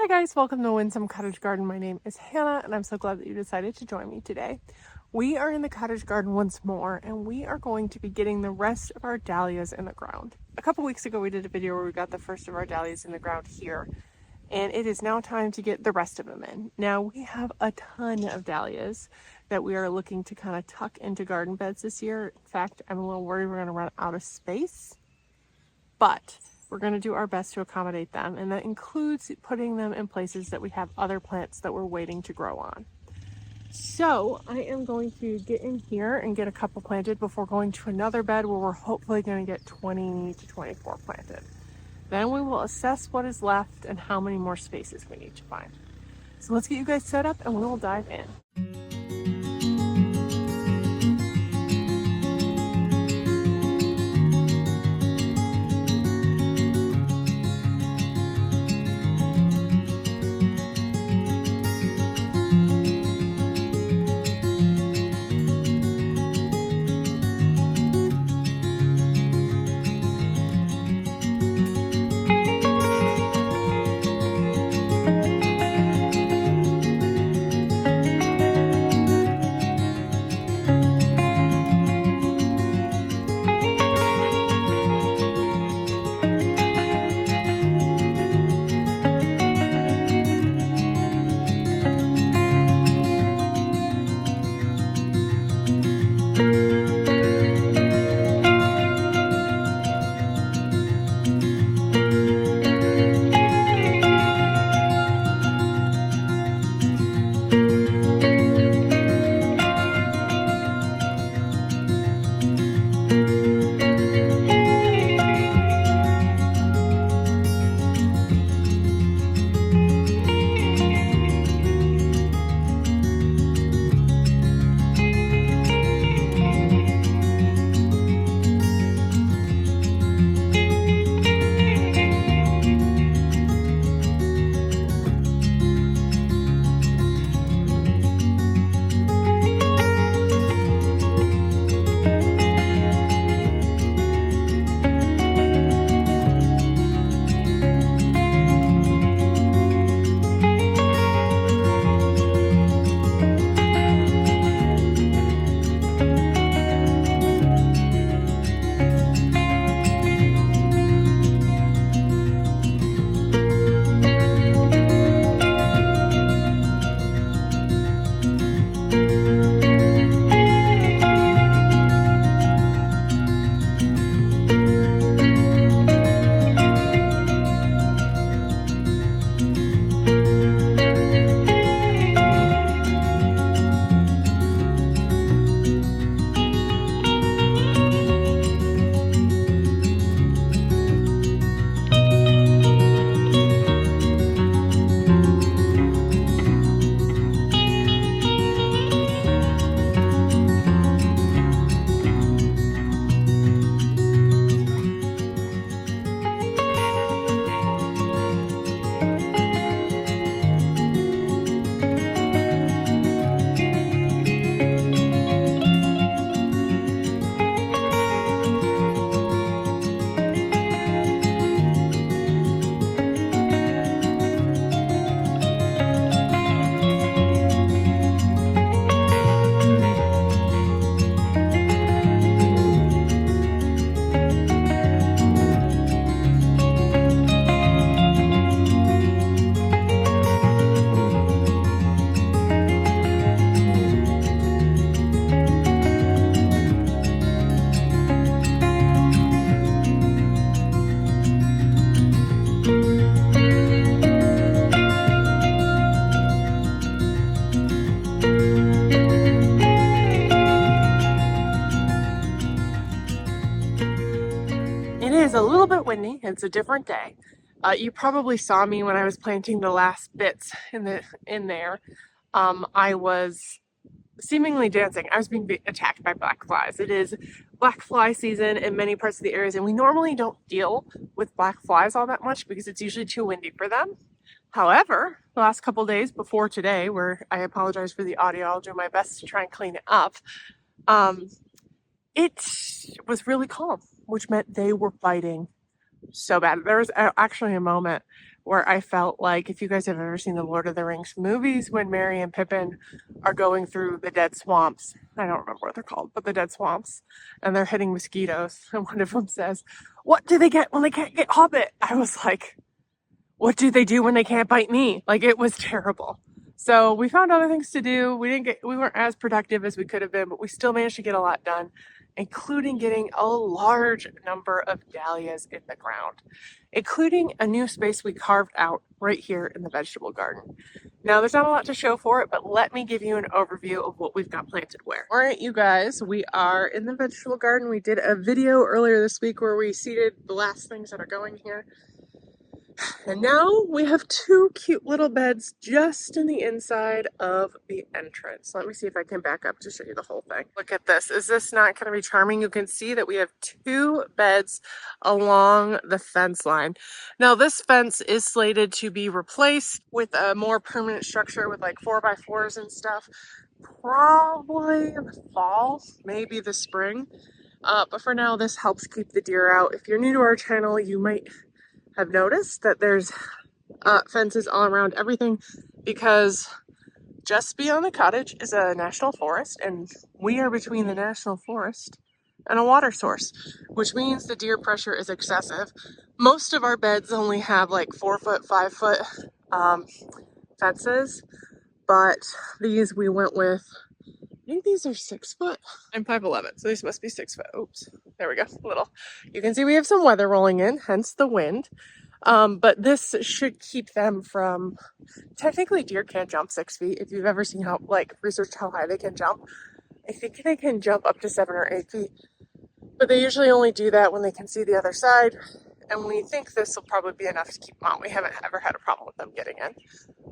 guys, welcome to Windsome Cottage Garden. My name is Hannah and I'm so glad that you decided to join me today. We are in the cottage garden once more and we are going to be getting the rest of our dahlias in the ground. A couple weeks ago we did a video where we got the first of our dahlias in the ground here, and it is now time to get the rest of them in. Now we have a ton of dahlias that we are looking to kind of tuck into garden beds this year. In fact, I'm a little worried we're going to run out of space, but we're going to do our best to accommodate them, and that includes putting them in places that we have other plants that we're waiting to grow on. So I am going to get in here and get a couple planted before going to another bed where we're hopefully going to get 20 to 24 planted. Then we will assess what is left and how many more spaces we need to find. So let's get you guys set up and we will dive in. It is a little bit windy. It's a different day. You probably saw me when I was planting the last bits in there. I was seemingly dancing. I was being attacked by black flies. It is black fly season in many parts of the areas, and we normally don't deal with black flies all that much because it's usually too windy for them. However, the last couple days before today, where I apologize for the audio, I'll do my best to try and clean it up. It was really calm, which meant they were biting so bad. There was actually a moment where I felt like, if you guys have ever seen the Lord of the Rings movies, when Merry and Pippin are going through the dead swamps, I don't remember what they're called, but the dead swamps, and they're hitting mosquitoes, and one of them says, "What do they get when they can't get Hobbit?" I was like, what do they do when they can't bite me? Like, it was terrible. So we found other things to do. We weren't as productive as we could have been, but we still managed to get a lot done, including getting a large number of dahlias in the ground, including a new space we carved out right here in the vegetable garden. Now, there's not a lot to show for it, but let me give you an overview of what we've got planted where. All right, you guys, we are in the vegetable garden. We did a video earlier this week where we seeded the last things that are going here. And now we have two cute little beds just in the inside of the entrance. Let me see if I can back up to show you the whole thing. Look at this. Is this not going to be charming? You can see that we have two beds along the fence line. Now, this fence is slated to be replaced with a more permanent structure with like 4x4s and stuff. Probably in the fall, maybe the spring. But for now, this helps keep the deer out. If you're new to our channel, you might have noticed that there's fences all around everything, because just beyond the cottage is a national forest, and we are between the national forest and a water source, which means the deer pressure is excessive. Most of our beds only have like 4-foot, 5-foot fences, but these we went with, I think these are 6 foot. I'm 5'11", so these must be 6 foot. Oops, there we go, little. You can see we have some weather rolling in, hence the wind. But this should keep them from, technically deer can't jump 6 feet. If you've ever seen how, like, researched how high they can jump, I think they can jump up to 7 or 8 feet. But they usually only do that when they can see the other side. And we think this will probably be enough to keep them out. We haven't ever had a problem with them getting in.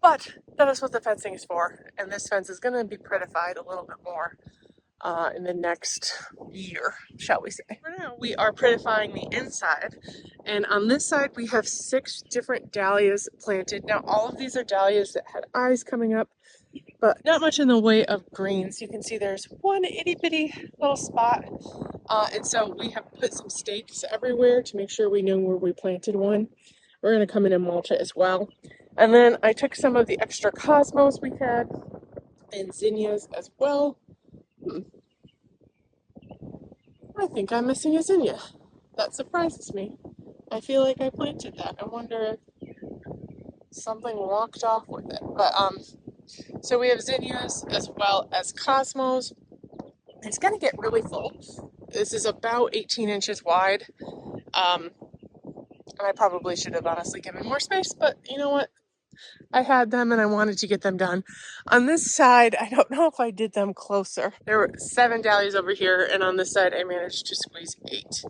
But that is what the fencing is for. And this fence is going to be prettified a little bit more in the next year, shall we say. For now, we are prettifying the inside. And on this side, we have 6 different dahlias planted. Now, all of these are dahlias that had eyes coming up, but not much in the way of greens. You can see there's one itty bitty little spot. And so we have put some stakes everywhere to make sure we know where we planted one. We're going to come in and mulch it as well. And then I took some of the extra cosmos we had and zinnias as well. I think I'm missing a zinnia. That surprises me. I feel like I planted that. I wonder if something walked off with it. But so we have zinnias as well as cosmos. It's gonna get really full. This is about 18 inches wide. And I probably should have honestly given more space, but you know what? I had them and I wanted to get them done. On this side, I don't know if I did them closer. There were 7 dahlias over here, and on this side I managed to squeeze 8.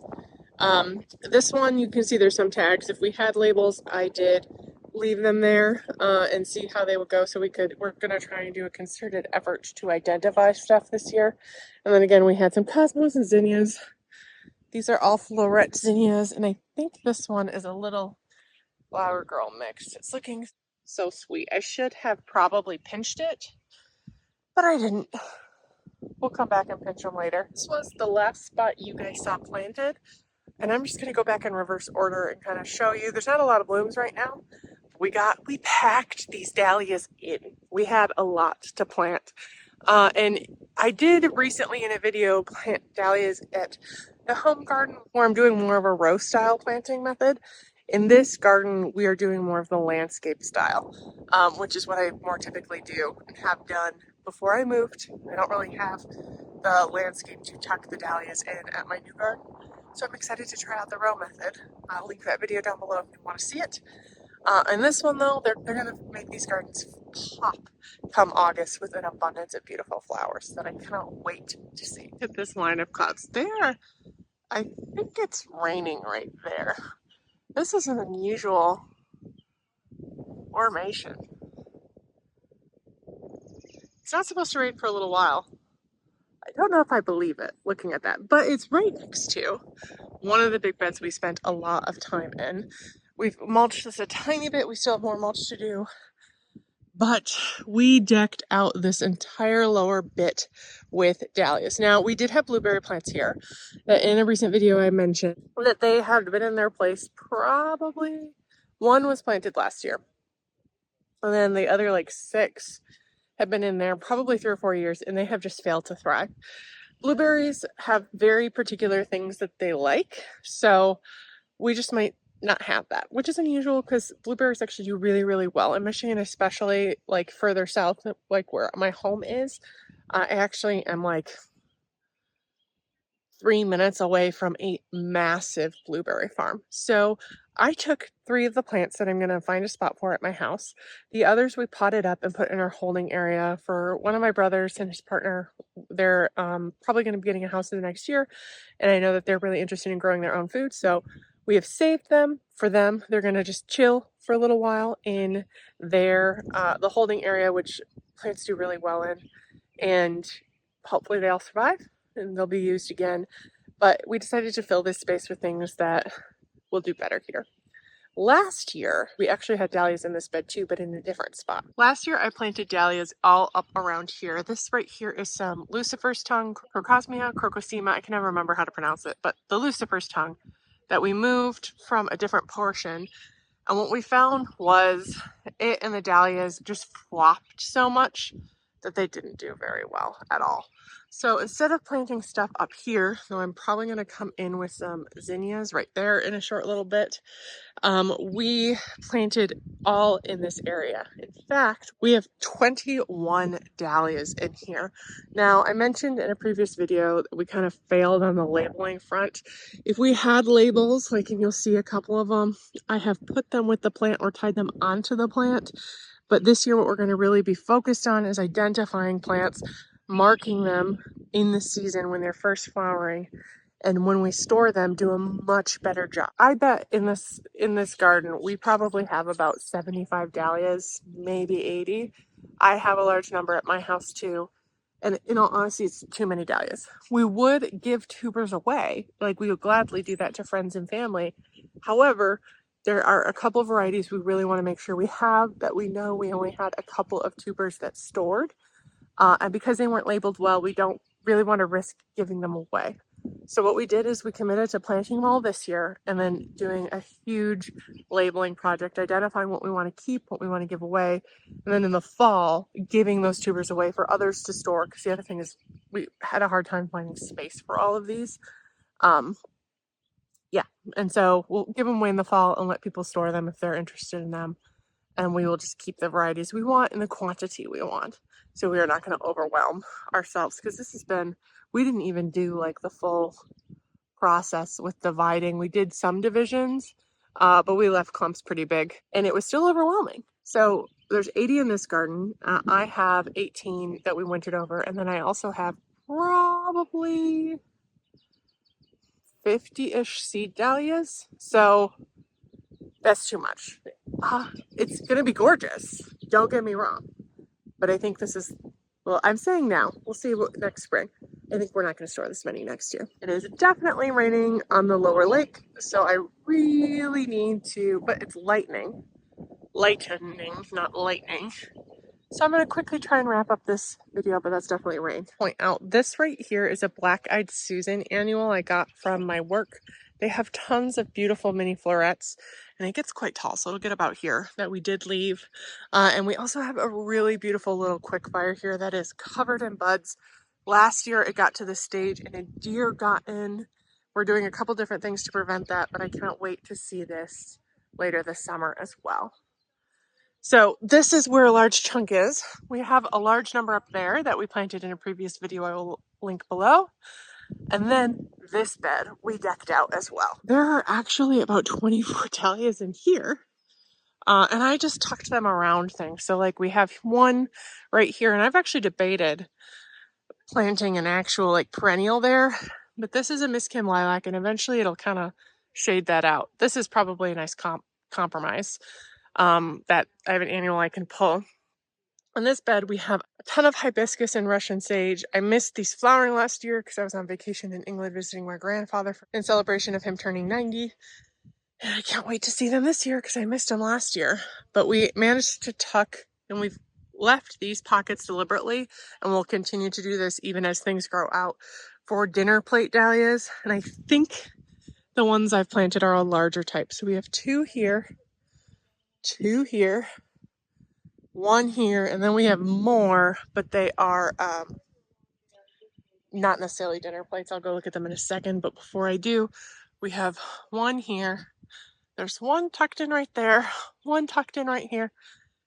This one, you can see there's some tags. If we had labels, I did leave them there and see how they would go, so we're gonna try and do a concerted effort to identify stuff this year. And then again, we had some cosmos and zinnias. These are all floret zinnias, and I think this one is a little flower girl mix. It's looking so sweet. I should have probably pinched it, but I didn't. We'll come back and pinch them later. This was the last spot you guys saw planted, and I'm just going to go back in reverse order and kind of show you. There's not a lot of blooms right now. We packed these dahlias in. We had a lot to plant. And I did recently in a video plant dahlias at the home garden where I'm doing more of a row style planting method. In this garden, we are doing more of the landscape style, which is what I more typically do and have done before I moved. I don't really have the landscape to tuck the dahlias in at my new garden, so I'm excited to try out the row method. I'll link that video down below if you want to see it. And this one, though, they're going to make these gardens pop come August with an abundance of beautiful flowers that I cannot wait to see. Look at this line of clouds. I think it's raining right there. This is an unusual formation. It's not supposed to rain for a little while. I don't know if I believe it looking at that, but it's right next to one of the big beds we spent a lot of time in. We've mulched this a tiny bit. We still have more mulch to do, but we decked out this entire lower bit with dahlias. Now, we did have blueberry plants here that in a recent video I mentioned that they had been in their place probably One was planted last year, and then the other like 6 have been in there probably 3 or 4 years, and they have just failed to thrive. Blueberries have very particular things that they like, so we just might not have that, which is unusual because blueberries actually do really, really well in Michigan, especially like further south, like where my home is. I actually am like 3 minutes away from a massive blueberry farm. So I took 3 of the plants that I'm going to find a spot for at my house. The others we potted up and put in our holding area for one of my brothers and his partner. They're probably going to be getting a house in the next year, and I know that they're really interested in growing their own food. So we have saved them for them. They're going to just chill for a little while in their the holding area, which plants do really well in, and hopefully they'll survive and they'll be used again. But we decided to fill this space with things that will do better here. Last year, we actually had dahlias in this bed too, but in a different spot. Last year, I planted dahlias all up around here. This right here is some Lucifer's tongue, Crocosema. I can never remember how to pronounce it, but the Lucifer's tongue that we moved from a different portion. And what we found was it and the dahlias just flopped so much that they didn't do very well at all. So instead of planting stuff up here, though I'm probably going to come in with some zinnias right there in a short little bit, we planted all in this area. In fact, we have 21 dahlias in here. Now, I mentioned in a previous video that we kind of failed on the labeling front. If we had labels, like, and you'll see a couple of them, I have put them with the plant or tied them onto the plant. But this year, what we're going to really be focused on is identifying plants, marking them in the season when they're first flowering, and when we store them, do a much better job. I bet in this garden we probably have about 75 dahlias, maybe 80. I have a large number at my house too, and in all honesty, it's too many dahlias. We would give tubers away, like we would gladly do that to friends and family. However, there are a couple of varieties we really want to make sure we have that we know we only had a couple of tubers that stored. And because they weren't labeled well, we don't really want to risk giving them away. So what we did is we committed to planting them all this year and then doing a huge labeling project, identifying what we want to keep, what we want to give away, and then in the fall, giving those tubers away for others to store. Because the other thing is we had a hard time finding space for all of these. Yeah, and so we'll give them away in the fall and let people store them if they're interested in them. And we will just keep the varieties we want in the quantity we want. So we are not going to overwhelm ourselves, because this has been, we didn't even do like the full process with dividing. We did some divisions, but we left clumps pretty big and it was still overwhelming. So there's 80 in this garden. I have 18 that we wintered over. And then I also have probably 50-ish seed dahlias. So that's too much. It's going to be gorgeous. Don't get me wrong. But I think this is, well, I'm saying now, we'll see what next spring. I think we're not going to store this many next year. It is definitely raining on the lower lake, so I really need to, but it's lightning, not lightning. So I'm going to quickly try and wrap up this video, but that's definitely rain. Point out, this right here is a Black-Eyed Susan annual I got from my work. They have tons of beautiful mini florets, and it gets quite tall, so it'll get about here, that we did leave. And we also have a really beautiful little quickfire here that is covered in buds. Last year it got to this stage and a deer got in. We're doing a couple different things to prevent that, but I cannot wait to see this later this summer as well. So this is where a large chunk is. We have a large number up there that we planted in a previous video I will link below. And then this bed we decked out as well. There are actually about 24 dahlias in here. And I just tucked them around things. So like we have one right here, and I've actually debated planting an actual like perennial there. But this is a Miss Kim lilac, and eventually it'll kind of shade that out. This is probably a nice compromise. That I have an annual I can pull. On this bed, we have a ton of hibiscus and Russian sage. I missed these flowering last year because I was on vacation in England visiting my grandfather in celebration of him turning 90. And I can't wait to see them this year because I missed them last year. But we managed to tuck, and we've left these pockets deliberately, and we'll continue to do this even as things grow out for dinner plate dahlias. And I think the ones I've planted are a larger type. So we have 2 here. 2 here, 1 here, and then we have more, but they are not necessarily dinner plates. I'll go look at them in a second, but before I do, we have 1 here. There's 1 tucked in right there, 1 tucked in right here,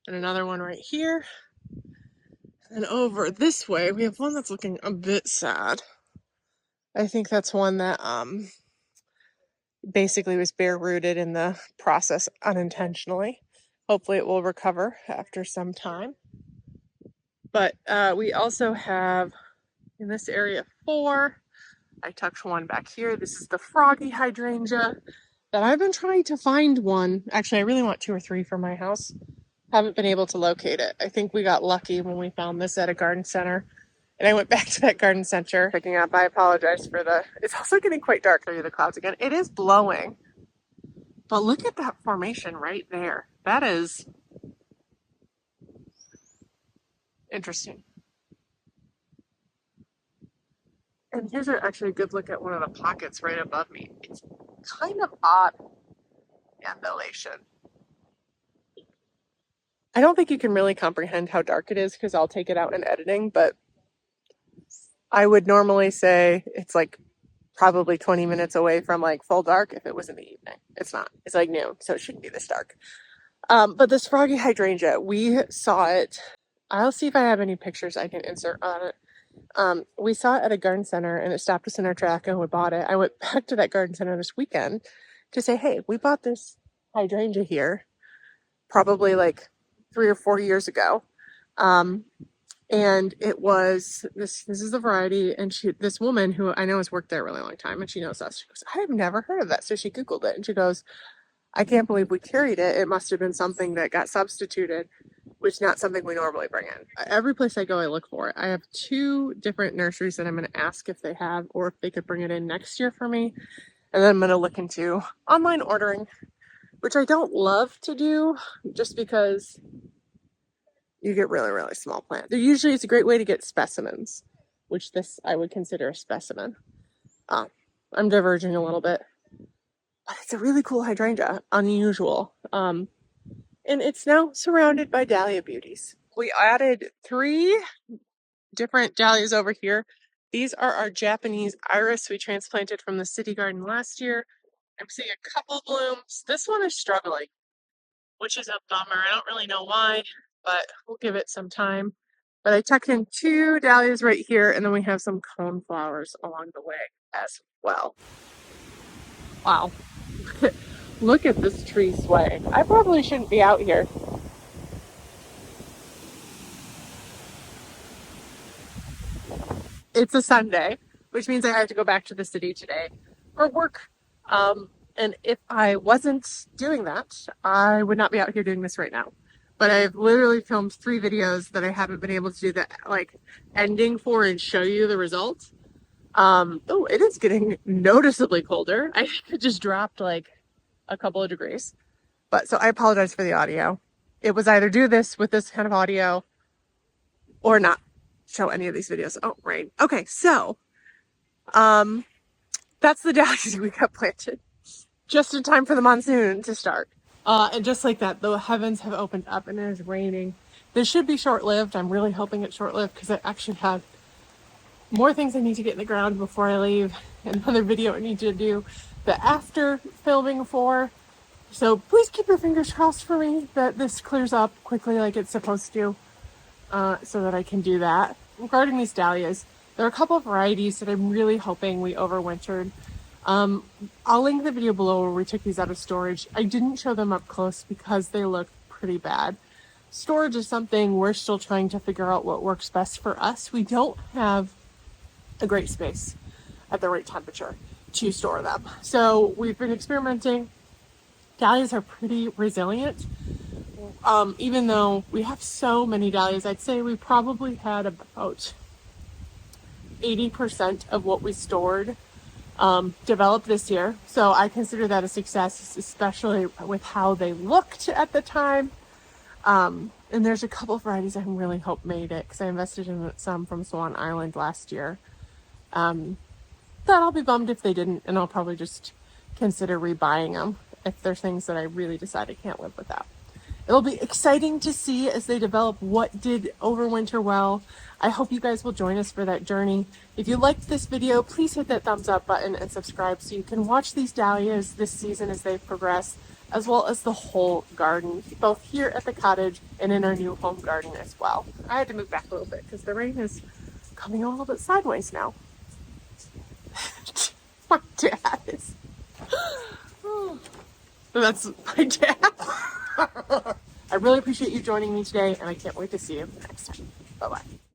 and another one right here. And over this way, we have 1 that's looking a bit sad. I think that's 1 that basically was bare rooted in the process unintentionally. Hopefully it will recover after some time. But we also have in this area 4. I tucked 1 back here. This is the froggy hydrangea that I've been trying to find one. Actually, I really want 2 or 3 for my house. Haven't been able to locate it. I think we got lucky when we found this at a garden center. And I went back to that garden center picking up. I apologize for it's also getting quite dark through the clouds again. It is blowing. But look at that formation right there. That is interesting. And here's actually a good look at one of the pockets right above me. It's kind of odd ambulation. I don't think you can really comprehend how dark it is because I'll take it out in editing, but I would normally say it's like probably 20 minutes away from like full dark if it was in the evening. It's not. It's like noon, so it shouldn't be this dark. But this froggy hydrangea, we saw it. I'll see if I have any pictures I can insert on it. We saw it at a garden center and it stopped us in our track and we bought it. I went back to that garden center this weekend to say, hey, we bought this hydrangea here probably like 3 or 4 years ago. And it was this is the variety, and this woman who I know has worked there a really long time and she knows us. She goes, I have never heard of that. So she Googled it and she goes, I can't believe we carried it. It must have been something that got substituted, which is not something we normally bring in. Every place I go, I look for it. I have 2 different nurseries that I'm going to ask if they have or if they could bring it in next year for me. And then I'm going to look into online ordering, which I don't love to do just because you get really, really small plants. Usually it's a great way to get specimens, which this I would consider a specimen. I'm diverging a little bit. But it's a really cool hydrangea, unusual. And it's now surrounded by dahlia beauties. We added 3 different dahlias over here. These are our Japanese iris we transplanted from the city garden last year. I'm seeing a couple blooms. This one is struggling, which is a bummer. I don't really know why, but we'll give it some time. But I tucked in 2 dahlias right here, and then we have some cone flowers along the way as well. Wow. Look at this tree swaying. I probably shouldn't be out here. It's a Sunday, which means I have to go back to the city today for work. And if I wasn't doing that, I would not be out here doing this right now. But I've literally filmed 3 videos that I haven't been able to do the ending for and show you the results. Oh, it is getting noticeably colder. I think it just dropped like a couple of degrees. But so I apologize for the audio. It was either do this with this kind of audio or not show any of these videos. Oh, rain. Okay, so that's the dahlias we got planted just in time for the monsoon to start. And just like that, the heavens have opened up and it is raining. This should be short-lived. I'm really hoping it's short-lived because I actually have more things I need to get in the ground before I leave. Another video I need to do the after filming for. So please keep your fingers crossed for me that this clears up quickly like it's supposed to, so that I can do that. Regarding these dahlias, there are a couple of varieties that I'm really hoping we overwintered. I'll link the video below where we took these out of storage. I didn't show them up close because they look pretty bad. Storage is something we're still trying to figure out what works best for us. We don't have a great space at the right temperature to store them. So we've been experimenting. Dahlias are pretty resilient. Even though we have so many dahlias, I'd say we probably had about 80% of what we stored developed this year. So I consider that a success, especially with how they looked at the time. And there's a couple of varieties I really hope made it because I invested in some from Swan Island last year. That I'll be bummed if they didn't, and I'll probably just consider rebuying them if there's things that I really decide I can't live without. It'll be exciting to see as they develop what did overwinter well. I hope you guys will join us for that journey. If you liked this video, please hit that thumbs up button and subscribe so you can watch these dahlias this season as they progress, as well as the whole garden, both here at the cottage and in our new home garden as well. I had to move back a little bit because the rain is coming a little bit sideways now. My dad is... That's my dad. I really appreciate you joining me today, and I can't wait to see you next time. Bye-bye.